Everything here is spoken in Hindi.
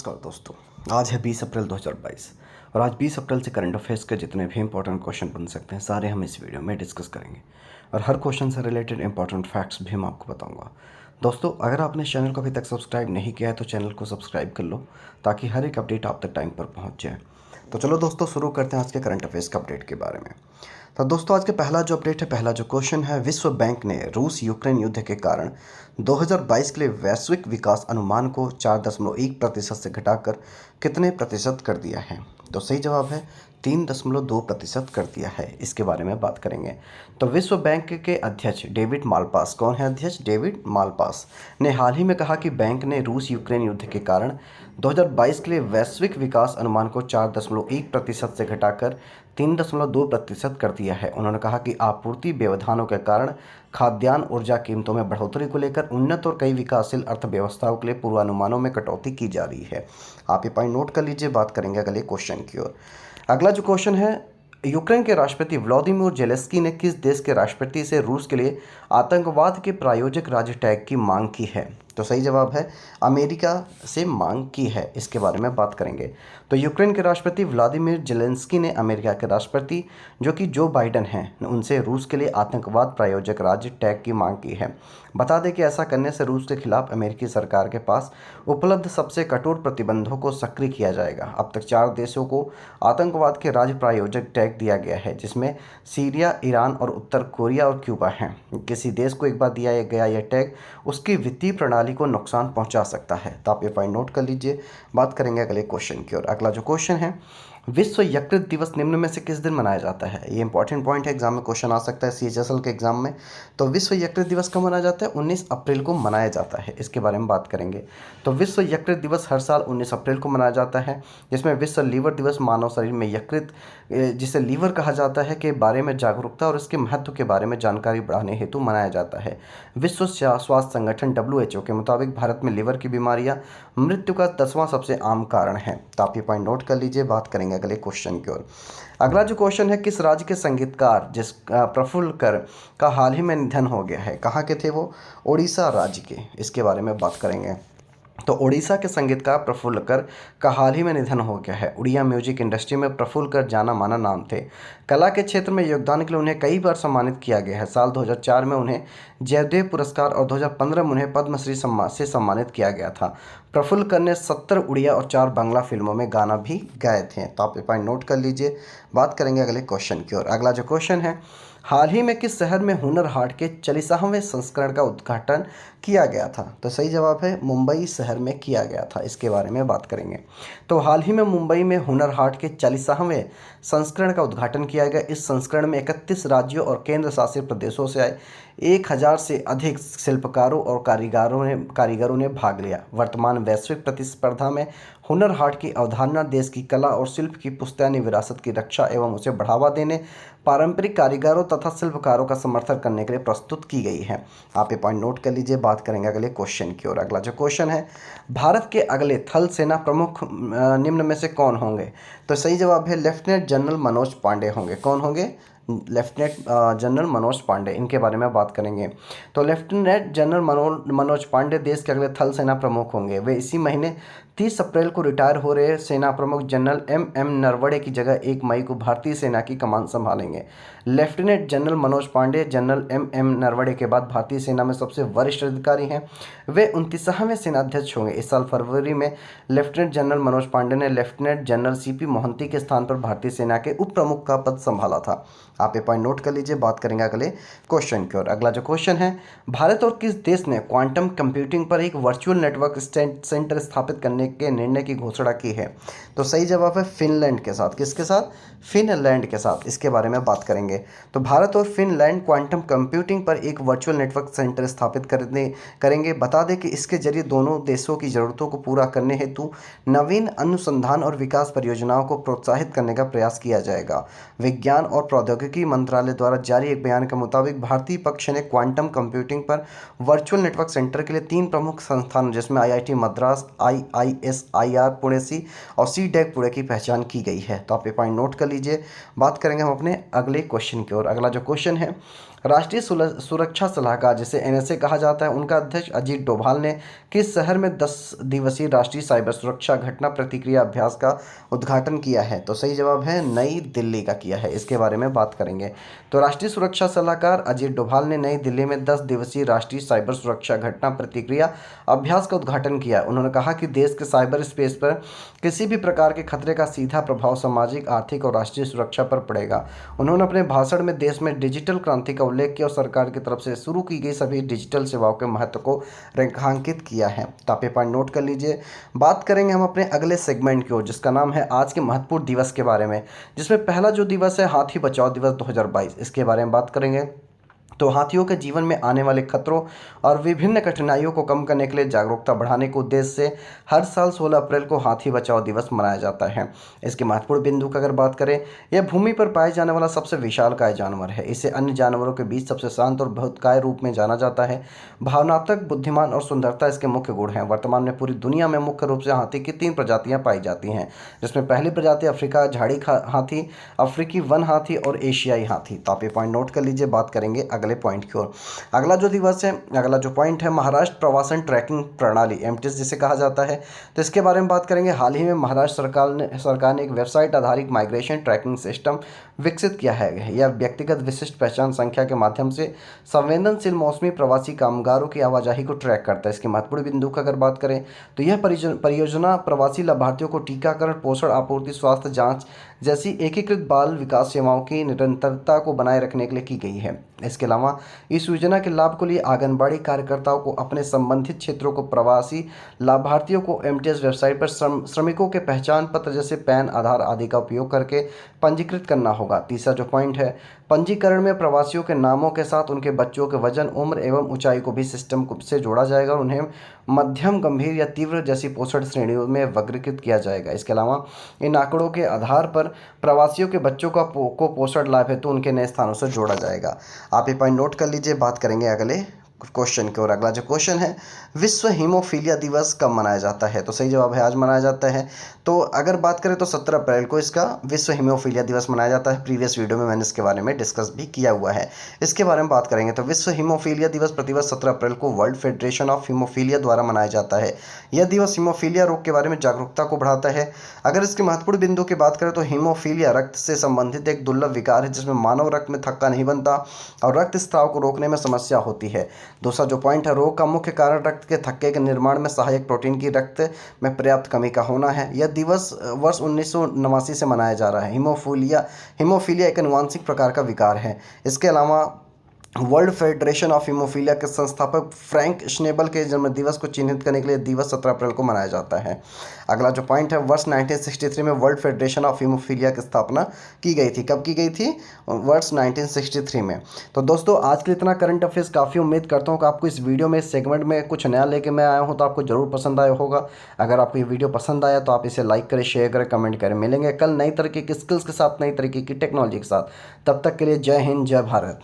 नमस्कार दोस्तों। आज है 20 अप्रैल 2022 और आज 20 अप्रैल से करंट अफेयर्स के जितने भी इंपॉर्टेंट क्वेश्चन बन सकते हैं सारे हम इस वीडियो में डिस्कस करेंगे और हर क्वेश्चन से रिलेटेड इंपॉर्टेंट फैक्ट्स भी मैं आपको बताऊंगा। दोस्तों, अगर आपने चैनल को अभी तक सब्सक्राइब नहीं किया है तो चैनल को सब्सक्राइब कर लो ताकि हर एक अपडेट आप तक टाइम पर पहुँच जाए। तो चलो दोस्तों, शुरू करते हैं आज के करंट अफेयर्स के अपडेट के बारे में। तो दोस्तों, आज के पहला जो अपडेट है, पहला जो क्वेश्चन है, विश्व बैंक ने रूस यूक्रेन युद्ध के कारण 2022 के लिए वैश्विक विकास अनुमान को 4.1% से घटाकर कितने प्रतिशत कर दिया है? तो सही जवाब है 3.2% कर दिया है। इसके बारे में बात करेंगे। तो विश्व बैंक के अध्यक्ष डेविड मालपास, कौन है अध्यक्ष? डेविड मालपास ने हाल ही में कहा कि बैंक ने रूस यूक्रेन युद्ध के कारण 2022 के लिए वैश्विक विकास अनुमान को 4.1% से घटाकर 3.2% कर दिया है। उन्होंने कहा कि आपूर्ति व्यवधानों के कारण खाद्यान्न ऊर्जा कीमतों में बढ़ोतरी को लेकर उन्नत और कई विकासशील अर्थव्यवस्थाओं के लिए पूर्वानुमानों में कटौती की जा रही है। आप ये पॉइंट नोट कर लीजिए। बात करेंगे अगले क्वेश्चन की ओर। अगला जो क्वेश्चन है, यूक्रेन के राष्ट्रपति व्लादिमीर जेलेंस्की ने किस देश के राष्ट्रपति से रूस के लिए आतंकवाद के प्रायोजक राज्य टैग की मांग की है? तो सही जवाब है अमेरिका से मांग की है। इसके बारे में बात करेंगे। तो यूक्रेन के राष्ट्रपति व्लादिमीर जेलेंस्की ने अमेरिका के राष्ट्रपति जो कि जो बाइडन हैं उनसे रूस के लिए आतंकवाद प्रायोजक राज्य टैग की मांग की है। बता दें कि ऐसा करने से रूस के खिलाफ अमेरिकी सरकार के पास उपलब्ध सबसे कठोर प्रतिबंधों को सक्रिय किया जाएगा। अब तक 4 देशों को आतंकवाद के राज्य प्रायोजक टैग दिया गया है, जिसमें सीरिया, ईरान और उत्तर कोरिया और क्यूबा हैं। किसी देश को एक बार दिया गया यह टैग उसकी वित्तीय प्रणाली को नुकसान पहुंचा सकता है। तो आप ये पॉइंट नोट कर लीजिए। बात करेंगे अगले क्वेश्चन की ओर। अगला जो क्वेश्चन है, विश्व यकृत दिवस निम्न में से किस दिन मनाया जाता है? ये इंपॉर्टेंट पॉइंट है, एग्जाम में क्वेश्चन आ सकता है CHSL के एग्जाम में। तो विश्व यकृत दिवस कब मनाया जाता है? 19 अप्रैल को मनाया जाता है। इसके बारे में बात करेंगे। तो विश्व यकृत दिवस हर साल 19 अप्रैल को मनाया जाता है, जिसमें विश्व लीवर दिवस मानव शरीर में यकृत, जिसे लीवर कहा जाता है, के बारे में जागरूकता और इसके महत्व के बारे में जानकारी बढ़ाने हेतु मनाया जाता है। विश्व स्वास्थ्य संगठन WHO के मुताबिक भारत में लीवर की बीमारियां मृत्यु का 10वां सबसे आम कारण है। तो आप ये पॉइंट नोट कर लीजिए। बात करेंगे अगले क्वेश्चन की ओर। अगला जो क्वेश्चन है, किस राज्य के संगीतकार प्रफुल्ल कर का हाल ही में निधन हो गया है? कहाँ के थे वो? उड़ीसा राज्य के। इसके बारे में बात करेंगे। तो ओडिशा के संगीतकार प्रफुल्ल कर का हाल ही में निधन हो गया है। उड़िया म्यूजिक इंडस्ट्री में प्रफुल्ल कर जाना माना नाम थे। कला के क्षेत्र में योगदान के लिए उन्हें कई बार सम्मानित किया गया है। साल 2004 में उन्हें जयदेव पुरस्कार और 2015 में उन्हें पद्मश्री से सम्मानित किया गया था। प्रफुल्ल कर ने 70 उड़िया और 4 बांग्ला फिल्मों में गाना भी गाए थे। तो आप ये पॉइंट नोट कर लीजिए। बात करेंगे अगले क्वेश्चन की ओर। अगला जो क्वेश्चन है, हाल ही में किस शहर में हुनर हाट के 40वें संस्करण का उद्घाटन किया गया था? तो सही जवाब है मुंबई शहर में किया गया था। इसके बारे में बात करेंगे। तो हाल ही में मुंबई में हुनर हाट के 40वें संस्करण का उद्घाटन किया गया। इस संस्करण में 31 राज्यों और केंद्र शासित प्रदेशों से आए 1000 से अधिक शिल्पकारों और कारीगरों ने भाग लिया। वर्तमान वैश्विक प्रतिस्पर्धा में हुनर हाट की अवधारणा देश की कला और शिल्प की पुश्तैनी विरासत की रक्षा एवं उसे बढ़ावा देने, पारंपरिक कारीगरों तथा शिल्पकारों का समर्थन करने के लिए प्रस्तुत की गई है। आप ये पॉइंट नोट कर लीजिए। बात करेंगे अगले क्वेश्चन की ओर। अगला जो क्वेश्चन है, भारत के अगले थल सेना प्रमुख निम्न में से कौन होंगे? तो सही जवाब है लेफ्टिनेंट जनरल मनोज पांडे होंगे। कौन होंगे? Lieutenant general Manoj Pande. इनके बारे में बात करेंगे। तो लेफ्टिनेंट जनरल मनोज पांडे देश के अगले थल सेना प्रमुख होंगे। वे इसी महीने 30 अप्रैल को रिटायर हो रहे सेना प्रमुख जनरल MM नरवणे की जगह 1 मई को भारतीय सेना की कमान संभालेंगे। Lieutenant general Manoj Pande general MM Naravane के बाद भारतीय सेना में सबसे वरिष्ठ अधिकारी हैं। वे 29वें सेनाध्यक्ष होंगे। इस साल फरवरी में लेफ्टिनेंट जनरल मनोज पांडे ने लेफ्टिनेंट जनरल CP मोहंती के स्थान पर भारतीय सेना के उप प्रमुख का पद संभाला था। आप ये पॉइंट नोट कर लीजिए। बात करेंगे अगले क्वेश्चन की ओर। अगला जो क्वेश्चन है, भारत और किस देश ने क्वांटम कंप्यूटिंग पर एक वर्चुअल नेटवर्क सेंटर स्थापित करने के निर्णय की घोषणा की है? तो सही जवाब है फिनलैंड के साथ। किसके साथ? फिनलैंड के साथ। इसके बारे में बात करेंगे। तो भारत और फिनलैंड क्वांटम कंप्यूटिंग पर एक वर्चुअल नेटवर्क सेंटर स्थापित करेंगे। बता दें कि इसके जरिए दोनों देशों की ज़रूरतों को पूरा करने हेतु नवीन अनुसंधान और विकास परियोजनाओं को प्रोत्साहित करने का प्रयास किया जाएगा। विज्ञान और प्रौद्योगिकी मंत्रालय द्वारा जारी एक बयान के मुताबिक भारतीय पक्ष ने क्वांटम कंप्यूटिंग पर वर्चुअल नेटवर्क सेंटर के लिए 3 प्रमुख संस्थानों जिसमें IIT मद्रास, IISIR पुणे सी और CDEC पुणे की पहचान की गई है। तो आप ये पॉइंट नोट कर लीजिए। बात करेंगे हम अपने अगले क्वेश्चन की ओर। अगला जो क्वेश्चन है, राष्ट्रीय सुरक्षा सलाहकार जिसे एनएसए कहा जाता है, उनका अध्यक्ष अजीत डोभाल ने किस शहर में 10 दिवसीय राष्ट्रीय साइबर सुरक्षा घटना प्रतिक्रिया अभ्यास का उद्घाटन किया है? तो सही जवाब है नई दिल्ली का किया है। इसके बारे में बात करेंगे। तो राष्ट्रीय सुरक्षा सलाहकार अजीत डोभाल ने नई दिल्ली में 10 दिवसीय राष्ट्रीय साइबर सुरक्षा घटना प्रतिक्रिया अभ्यास का उद्घाटन किया। उन्होंने कहा कि देश के साइबर स्पेस पर किसी भी प्रकार के खतरे का सीधा प्रभाव सामाजिक, आर्थिक और राष्ट्रीय सुरक्षा पर पड़ेगा। उन्होंने अपने भाषण में देश में डिजिटल क्रांति का उल्लेख किया और सरकार की तरफ से शुरू की गई सभी डिजिटल सेवाओं के महत्व को रेखांकित किया है। तो आप ये पॉइंट नोट कर लीजिए। बात करेंगे हम अपने अगले सेगमेंट की ओर, जिसका नाम है आज के महत्वपूर्ण दिवस के बारे में, जिसमें पहला जो दिवस है हाथी बचाओ दिवस 2022, इसके बारे में बात करेंगे। तो हाथियों के जीवन में आने वाले खतरों और विभिन्न कठिनाइयों को कम करने के लिए जागरूकता बढ़ाने के उद्देश्य से हर साल 16 अप्रैल को हाथी बचाओ दिवस मनाया जाता है। इसके महत्वपूर्ण बिंदु की अगर बात करें, यह भूमि पर पाए जाने वाला सबसे विशालकाय जानवर है। इसे अन्य जानवरों के बीच सबसे शांत और बहुतकाय रूप में जाना जाता है। भावनात्मक, बुद्धिमान और सुंदरता इसके मुख्य गुण हैं। वर्तमान में पूरी दुनिया में मुख्य रूप से हाथी की 3 प्रजातियां पाई जाती हैं, जिसमें पहली प्रजाति अफ्रीका झाड़ी हाथी, अफ्रीकी वन हाथी और एशियाई हाथी। तो आप ये पॉइंट नोट कर लीजिए। बात करेंगे अगले पॉइंट की ओर। अगला जो दिवस है, अगला जो पॉइंट है, महाराष्ट्र प्रवासन ट्रैकिंग प्रणाली, एमटीएस जिसे कहा जाता है। तो इसके बारे में बात करेंगे। हाल ही में महाराष्ट्र सरकार ने एक वेबसाइट आधारित माइग्रेशन ट्रैकिंग सिस्टम विकसित किया है। यह व्यक्तिगत विशिष्ट पहचान संख्या के माध्यम से संवेदनशील मौसमी प्रवासी कामगारों की आवाजाही को ट्रैक करता है। इसके महत्वपूर्ण बिंदु की अगर बात करें तो यह परियोजना प्रवासी लाभार्थियों को टीकाकरण, पोषण आपूर्ति, स्वास्थ्य जांच जैसी एकीकृत बाल विकास सेवाओं की निरंतरता को बनाए रखने के लिए की गई है। इसके अलावा इस योजना के लाभ के लिए आंगनबाड़ी कार्यकर्ताओं को अपने संबंधित क्षेत्रों को प्रवासी लाभार्थियों को एमटीएस वेबसाइट पर श्रमिकों के पहचान पत्र जैसे पैन, आधार आदि का उपयोग करके पंजीकृत करना होगा। तीसरा जो पॉइंट है, पंजीकरण में प्रवासियों के नामों के साथ उनके बच्चों के वजन, उम्र एवं ऊंचाई को भी सिस्टम से जोड़ा जाएगा और उन्हें मध्यम, गंभीर या तीव्र जैसी पोषण श्रेणियों में वर्गीकृत किया जाएगा। इसके अलावा इन आंकड़ों के आधार पर प्रवासियों के बच्चों को पोषण लाभ हेतु उनके नए स्थानों से जोड़ा जाएगा। आप ये पॉइंट नोट कर लीजिए। बात करेंगे अगले क्वेश्चन की ओर। अगला जो क्वेश्चन है, विश्व हीमोफीलिया दिवस कब मनाया जाता है? तो सही जवाब है आज मनाया जाता है। तो अगर बात करें तो 17 अप्रैल को इसका विश्व हीमोफीलिया दिवस मनाया जाता है। प्रीवियस वीडियो में मैंने इसके बारे में डिस्कस भी किया हुआ है। इसके बारे में बात करेंगे तो विश्व हीमोफीलिया दिवस प्रतिवर्ष 17 अप्रैल को वर्ल्ड फेडरेशन ऑफ हीमोफीलिया द्वारा मनाया जाता है। यह दिवस हीमोफीलिया रोग के बारे में जागरूकता को बढ़ाता है। अगर इसके महत्वपूर्ण बिंदु की बात करें तो हीमोफीलिया रक्त से संबंधित एक दुर्लभ विकार है, जिसमें मानव रक्त में थक्का नहीं बनता और रक्त स्राव को रोकने में समस्या होती है। दूसरा जो पॉइंट है, रोग का मुख्य कारण रक्त के थक्के के निर्माण में सहायक प्रोटीन की रक्त में पर्याप्त कमी का होना है। यह दिवस वर्ष 1989 से मनाया जा रहा है। हीमोफीलिया एक आनुवंशिक प्रकार का विकार है। इसके अलावा वर्ल्ड फेडरेशन ऑफ हीमोफीलिया के संस्थापक फ्रैंक श्नेबल के जन्मदिवस को चिन्हित करने के लिए दिवस 17 अप्रैल को मनाया जाता है। अगला जो पॉइंट है, वर्ष 1963 में वर्ल्ड फेडरेशन ऑफ हीमोफीलिया की स्थापना की गई थी। कब की गई थी? वर्ष 1963 में। तो दोस्तों आज के इतना करंट अफेयर्स काफ़ी। उम्मीद करता हूँ कि आपको इस वीडियो में, इस सेगमेंट में कुछ नया लेके मैं आया हूँ, तो आपको ज़रूर पसंद आया होगा। अगर आपको ये वीडियो पसंद आया तो आप इसे लाइक करें, शेयर करें, कमेंट करें। मिलेंगे कल नई तरीके की स्किल्स के साथ, नई तरीके की टेक्नोलॉजी के साथ। तब तक के लिए जय हिंद, जय भारत।